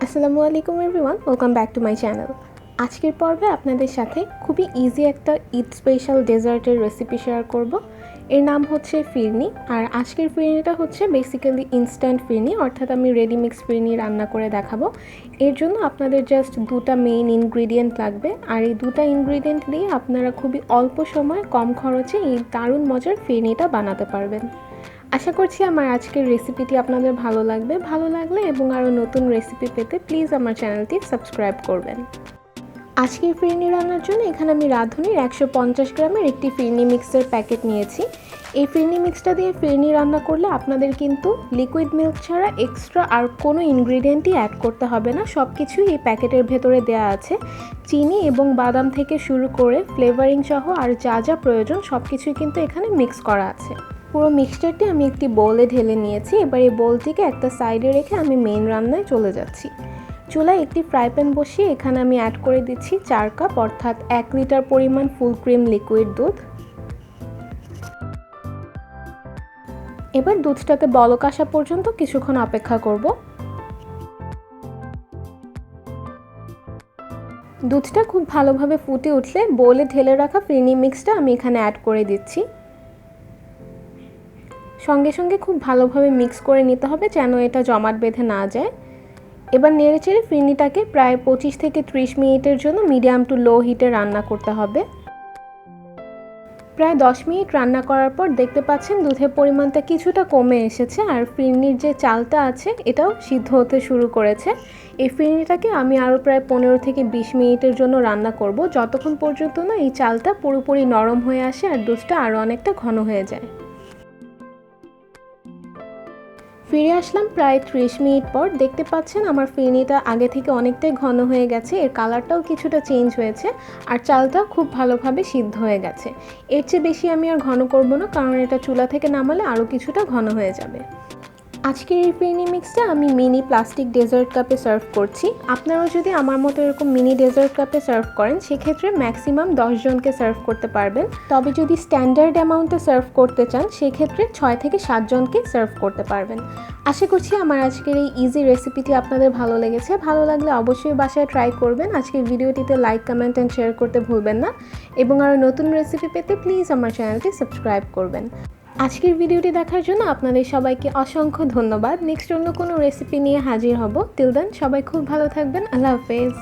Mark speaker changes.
Speaker 1: Assalamulaikum everyone, welcome back to my channel. আজকের পর্বে আপনাদের সাথে খুবই ইজি একটা ঈদ স্পেশাল ডেজার্টের রেসিপি শেয়ার করব। এর নাম হচ্ছে ফিরনি। আর আজকের ফিরনিটা হচ্ছে বেসিক্যালি ইনস্ট্যান্ট ফিরনি, অর্থাৎ আমি রেডি মিক্স ফিরনি রান্না করে দেখাবো। এর জন্য আপনাদের জাস্ট দুটো মেইন ইনগ্রেডিয়েন্ট লাগবে, আর এই দুটো ইনগ্রেডিয়েন্ট দিয়ে আপনারা খুবই অল্প সময়ে কম খরচে এই দারুণ মজার ফিরনিটা বানাতে পারবেন। আশা করছি আমার আজকের রেসিপিটি আপনাদের ভালো লাগলে এবং আরও নতুন রেসিপি পেতে প্লিজ আমার চ্যানেলটি সাবস্ক্রাইব করবেন। আজকের ফিরনি রান্নার জন্য এখানে আমি রাঁধুনির 150 গ্রামের একটি ফিরনি মিক্সের প্যাকেট নিয়েছি। এই ফিরনি মিক্সটা দিয়ে ফিরনি রান্না করলে আপনাদের কিন্তু লিকুইড মিল্ক ছাড়া এক্সট্রা আর কোনো ইনগ্রেডিয়েন্টই অ্যাড করতে হবে না, সব কিছুই এই প্যাকেটের ভেতরে দেওয়া আছে। চিনি এবং বাদাম থেকে শুরু করে ফ্লেভারিং সহ আর যা যা প্রয়োজন সব কিছুই কিন্তু এখানে মিক্স করা আছে। পুরো মিক্সচারটি আমি একটি বোলে ঢেলে নিয়েছি। এবার এই বোলটিকে একটা সাইডে রেখে আমি মেইন রান্নায় চলে যাচ্ছি। চুলায় একটি ফ্রাই প্যান বসিয়ে এখানে আমি অ্যাড করে দিচ্ছি 4 কাপ অর্থাৎ 1 লিটার পরিমাণ ফুল ক্রিম লিকুইড দুধ। এবার দুধটাতে বলক আসা পর্যন্ত কিছুক্ষণ অপেক্ষা করব। দুধটা খুব ভালোভাবে ফুটে উঠলে বোলে ঢেলে রাখা ফিরনি মিক্সটা আমি এখানে অ্যাড করে দিচ্ছি। সঙ্গে সঙ্গে খুব ভালোভাবে মিক্স করে নিতে হবে যেন এটা জমাট বেঁধে না যায়। এবার নেড়েচেড়ে ফিরনিটাকে প্রায় 25 থেকে 30 মিনিটের জন্য মিডিয়াম টু লো হিটে রান্না করতে হবে। প্রায় 10 মিনিট রান্না করার পর দেখতে পাচ্ছেন দুধের পরিমাণটা কিছুটা কমে এসেছে, আর ফিরনির যে চালটা আছে এটাও সিদ্ধ হতে শুরু করেছে। এই ফিরনিটাকে আমি আরও প্রায় 15 থেকে 20 মিনিটের জন্য রান্না করব, যতক্ষণ পর্যন্ত না এই চালটা পুরোপুরি নরম হয়ে আসে আর দুধটা আরও অনেকটা ঘন হয়ে যায়। ফিরে আসলাম প্রায় 30 মিনিট পর। দেখতে পাচ্ছেন আমার ফিরনিটা আগে থেকে অনেকটাই ঘন হয়ে গেছে, এর কালারটাও কিছুটা চেঞ্জ হয়েছে আর চালটাও খুব ভালোভাবে সিদ্ধ হয়ে গেছে। এর চেয়ে বেশি আমি আর ঘন করব না, কারণ এটা চুলা থেকে নামালে আরও কিছুটা ঘন হয়ে যাবে। আজকের এই ফিরনি মিক্সটা আমি মিনি প্লাস্টিক ডেজার্ট কাপে সার্ভ করছি। আপনারাও যদি আমার মতো এরকম মিনি ডেজার্ট কাপে সার্ভ করেন সেক্ষেত্রে ম্যাক্সিমাম 10 জনকে সার্ভ করতে পারবেন। তবে যদি স্ট্যান্ডার্ড অ্যামাউন্টে সার্ভ করতে চান সেক্ষেত্রে 6 থেকে 7 জনকে সার্ভ করতে পারবেন। আশা করছি আমার আজকের এই ইজি রেসিপিটি আপনাদের ভালো লেগেছে। ভালো লাগলে অবশ্যই বাসায় ট্রাই করবেন। আজকের ভিডিওটিতে লাইক, কমেন্ট অ্যান্ড শেয়ার করতে ভুলবেন না এবং আরও নতুন রেসিপি পেতে প্লিজ আমার চ্যানেলটি সাবস্ক্রাইব করবেন। আজকের ভিডিওটি দেখার জন্য আপনাদের সবাইকে অসংখ্য ধন্যবাদ। নেক্সট অন্য কোনো রেসিপি নিয়ে হাজির হব। টিল দেন সবাই খুব ভালো থাকবেন। আল্লাহ হাফেজ।